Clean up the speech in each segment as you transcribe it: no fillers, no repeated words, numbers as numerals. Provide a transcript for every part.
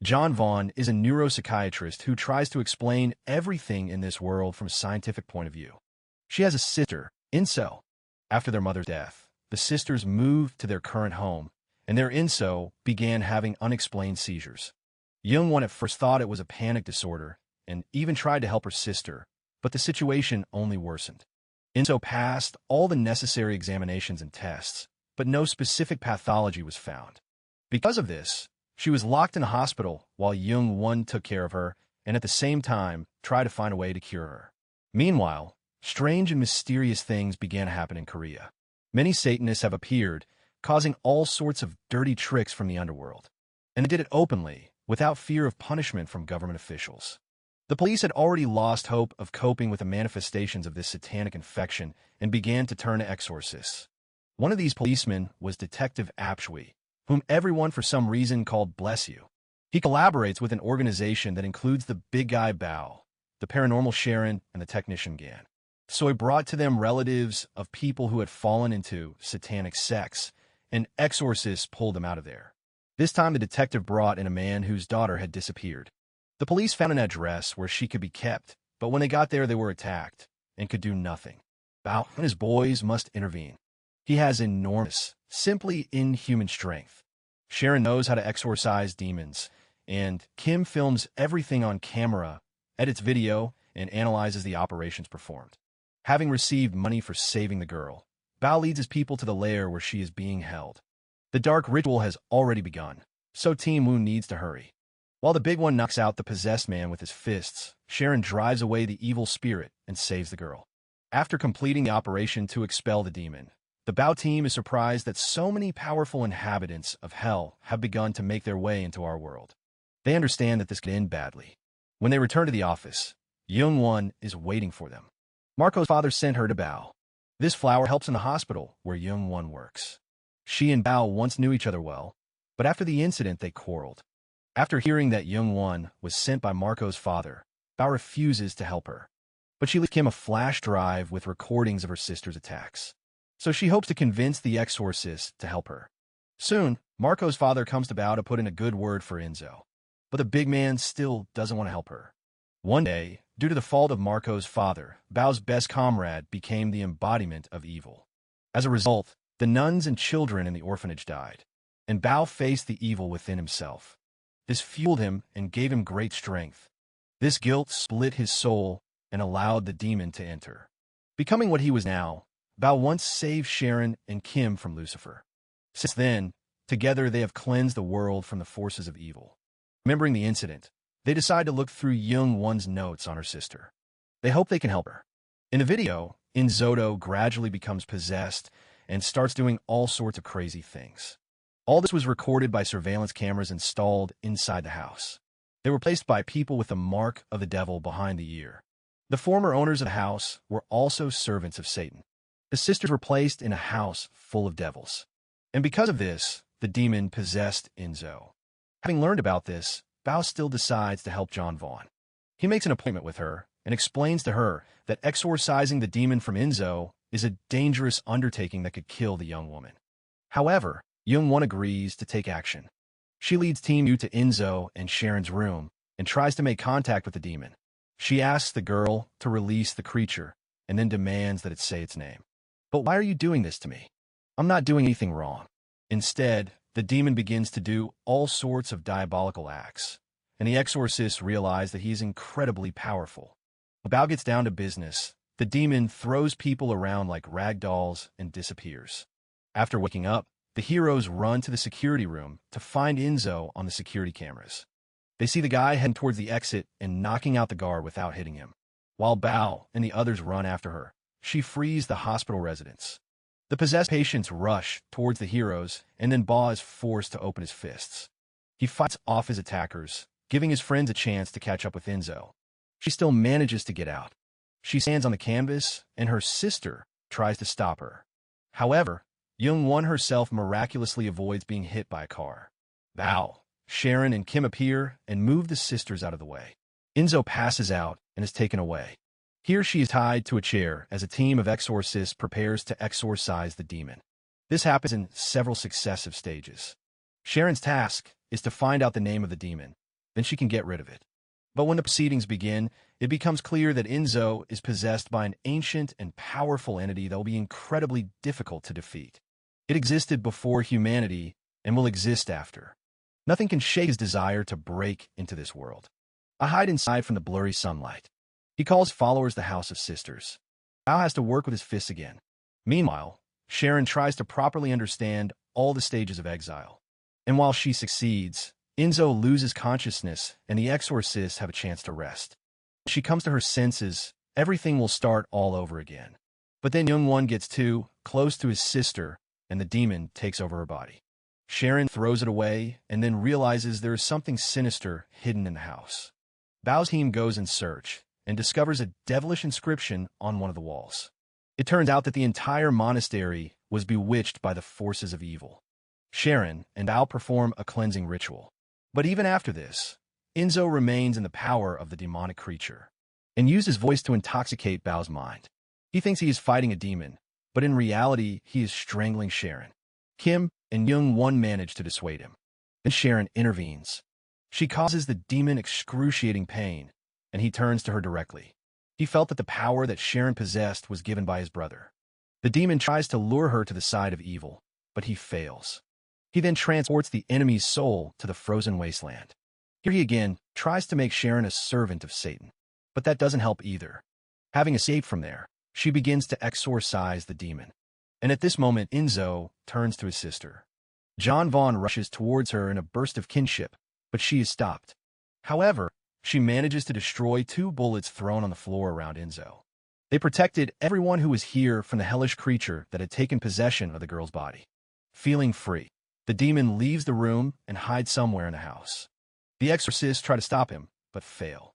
John Vaughn is a neuropsychiatrist who tries to explain everything in this world from a scientific point of view. She has a sister, Inso. After their mother's death, the sisters moved to their current home, and their Inso began having unexplained seizures. Young-won at first thought it was a panic disorder and even tried to help her sister, but the situation only worsened. Inso passed all the necessary examinations and tests, but no specific pathology was found. Because of this, she was locked in a hospital while Young-won took care of her and at the same time tried to find a way to cure her. Meanwhile, strange and mysterious things began to happen in Korea. Many Satanists have appeared, causing all sorts of dirty tricks from the underworld. And they did it openly, without fear of punishment from government officials. The police had already lost hope of coping with the manifestations of this satanic infection and began to turn to exorcists. One of these policemen was Detective Apshui, whom everyone for some reason called Bless You. He collaborates with an organization that includes the big guy Bao, the paranormal Sharon, and the technician Gan. So he brought to them relatives of people who had fallen into satanic sects, and exorcists pulled them out of there. This time the detective brought in a man whose daughter had disappeared. The police found an address where she could be kept, but when they got there they were attacked and could do nothing. Bao and his boys must intervene. He has enormous, simply inhuman strength. Sharon knows how to exorcise demons, and Kim films everything on camera, edits video, and analyzes the operations performed. Having received money for saving the girl, Bao leads his people to the lair where she is being held. The dark ritual has already begun, so Team Woon needs to hurry. While the big one knocks out the possessed man with his fists, Sharon drives away the evil spirit and saves the girl. After completing the operation to expel the demon, the Bao team is surprised that so many powerful inhabitants of hell have begun to make their way into our world. They understand that this could end badly. When they return to the office, Young-won is waiting for them. Marco's father sent her to Bao. This flower helps in the hospital where Young-won works. She and Bao once knew each other well, but after the incident they quarreled. After hearing that Young-won was sent by Marco's father, Bao refuses to help her. But she leaves Kim a flash drive with recordings of her sister's attacks. So she hopes to convince the exorcist to help her. Soon, Marco's father comes to Bao to put in a good word for Inzo. But the big man still doesn't want to help her. One day, due to the fault of Marco's father, Bao's best comrade became the embodiment of evil. As a result, the nuns and children in the orphanage died, and Bao faced the evil within himself. This fueled him and gave him great strength. This guilt split his soul and allowed the demon to enter. Becoming what he was now, Bao once saved Sharon and Kim from Lucifer. Since then, together they have cleansed the world from the forces of evil. Remembering the incident, they decide to look through Young-won's notes on her sister. They hope they can help her. In the video, Inzodo gradually becomes possessed and starts doing all sorts of crazy things. All this was recorded by surveillance cameras installed inside the house. They were placed by people with the mark of the devil behind the ear. The former owners of the house were also servants of Satan. The sisters were placed in a house full of devils. And because of this, the demon possessed Inzo. Having learned about this, Bao still decides to help John Vaughn. He makes an appointment with her and explains to her that exorcising the demon from Inzo is a dangerous undertaking that could kill the young woman. However, Young-won agrees to take action. She leads Team U to Inzo and Sharon's room and tries to make contact with the demon. She asks the girl to release the creature and then demands that it say its name. But why are you doing this to me? I'm not doing anything wrong. Instead, the demon begins to do all sorts of diabolical acts, and the exorcists realize that he is incredibly powerful. When Bao gets down to business, the demon throws people around like rag dolls and disappears. After waking up, the heroes run to the security room to find Inzo on the security cameras. They see the guy heading towards the exit and knocking out the guard without hitting him. While Bao and the others run after her, she frees the hospital residents. The possessed patients rush towards the heroes, and then Bao is forced to open his fists. He fights off his attackers, giving his friends a chance to catch up with Inzo. She still manages to get out. She stands on the canvas, and her sister tries to stop her. However, Young-won herself miraculously avoids being hit by a car. Bao, Sharon, and Kim appear and move the sisters out of the way. Inzo passes out and is taken away. Here she is tied to a chair as a team of exorcists prepares to exorcise the demon. This happens in several successive stages. Sharon's task is to find out the name of the demon, then she can get rid of it. But when the proceedings begin, it becomes clear that Enzo is possessed by an ancient and powerful entity that will be incredibly difficult to defeat. It existed before humanity and will exist after. Nothing can shake his desire to break into this world. I hide inside from the blurry sunlight. He calls followers the House of Sisters. Bao has to work with his fists again. Meanwhile, Sharon tries to properly understand all the stages of exile. And while she succeeds, Enzo loses consciousness and the exorcists have a chance to rest. When she comes to her senses, everything will start all over again. But then Young One gets too close to his sister and the demon takes over her body. Sharon throws it away and then realizes there is something sinister hidden in the house. Bao's team goes in search and discovers a devilish inscription on one of the walls. It turns out that the entire monastery was bewitched by the forces of evil. Sharon and Bao perform a cleansing ritual. But even after this, Enzo remains in the power of the demonic creature and used his voice to intoxicate Bao's mind. He thinks he is fighting a demon, but in reality, he is strangling Sharon. Kim and Young One manage to dissuade him. Then Sharon intervenes. She causes the demon excruciating pain, and he turns to her directly. He felt that the power that Sharon possessed was given by his brother. The demon tries to lure her to the side of evil, but he fails. He then transports the enemy's soul to the frozen wasteland. Here he again tries to make Sharon a servant of Satan, but that doesn't help either. Having escaped from there, she begins to exorcise the demon. And at this moment, Enzo turns to his sister. John Vaughn rushes towards her in a burst of kinship, but she is stopped. However, she manages to destroy 2 bullets thrown on the floor around Enzo. They protected everyone who was here from the hellish creature that had taken possession of the girl's body. Feeling free, the demon leaves the room and hides somewhere in the house. The exorcists try to stop him, but fail.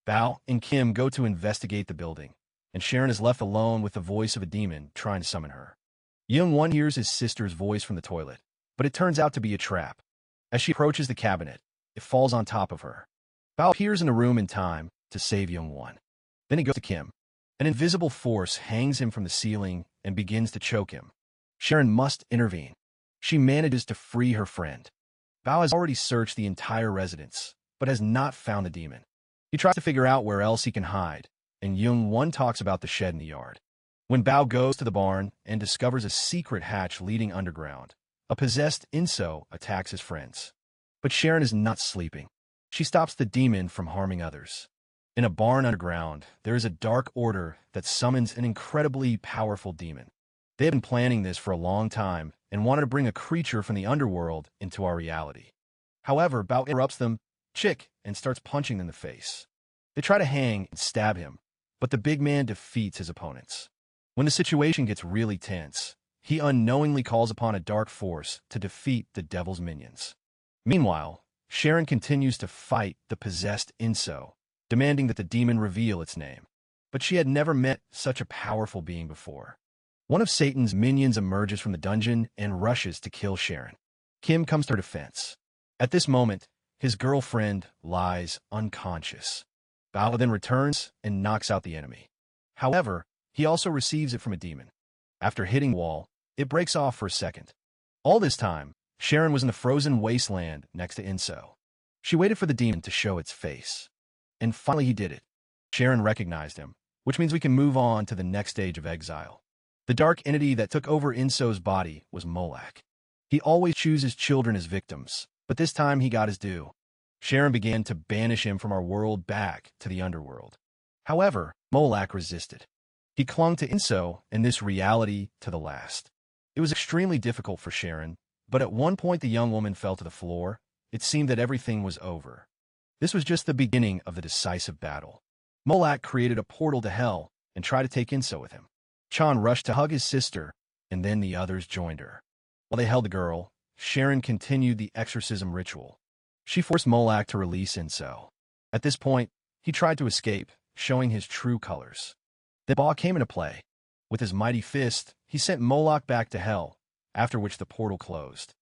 Bao and Kim go to investigate the building, and Sharon is left alone with the voice of a demon trying to summon her. Young One hears his sister's voice from the toilet, but it turns out to be a trap. As she approaches the cabinet, it falls on top of her. Bao appears in the room in time to save Young One. Then he goes to Kim. An invisible force hangs him from the ceiling and begins to choke him. Sharon must intervene. She manages to free her friend. Bao has already searched the entire residence, but has not found the demon. He tries to figure out where else he can hide, and Young One talks about the shed in the yard. When Bao goes to the barn and discovers a secret hatch leading underground, a possessed Enzo attacks his friends. But Sharon is not sleeping. She stops the demon from harming others. In a barn underground, there is a dark order that summons an incredibly powerful demon. They have been planning this for a long time and wanted to bring a creature from the underworld into our reality. However, Bao interrupts them, and starts punching them in the face. They try to hang and stab him, but the big man defeats his opponents. When the situation gets really tense, he unknowingly calls upon a dark force to defeat the devil's minions. Meanwhile, Sharon continues to fight the possessed Enzo, demanding that the demon reveal its name. But she had never met such a powerful being before. One of Satan's minions emerges from the dungeon and rushes to kill Sharon. Kim comes to her defense. At this moment, his girlfriend lies unconscious. Bao then returns and knocks out the enemy. However, he also receives it from a demon. After hitting the wall, it breaks off for a second. All this time, Sharon was in the frozen wasteland next to Enzo. She waited for the demon to show its face. And finally he did it. Sharon recognized him, which means we can move on to the next stage of exile. The dark entity that took over Enzo's body was Molak. He always chooses children as victims, but this time he got his due. Sharon began to banish him from our world back to the underworld. However, Molak resisted. He clung to Enzo and this reality to the last. It was extremely difficult for Sharon, but at one point the young woman fell to the floor. It seemed that everything was over. This was just the beginning of the decisive battle. Molak created a portal to hell and tried to take Enzo with him. Chan rushed to hug his sister, and then the others joined her. While they held the girl, Sharon continued the exorcism ritual. She forced Molak to release Enzo. At this point, he tried to escape, showing his true colors. Then Ba came into play. With his mighty fist, he sent Molak back to hell, after which the portal closed.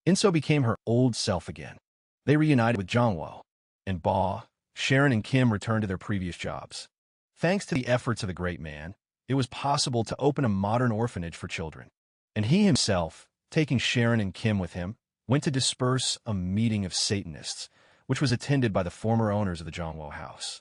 Enzo became her old self again. They reunited with Zhangwo, and Ba, Sharon, and Kim returned to their previous jobs. Thanks to the efforts of the great man, it was possible to open a modern orphanage for children. And he himself, taking Sharon and Kim with him, went to disperse a meeting of Satanists, which was attended by the former owners of the Zhongguo house.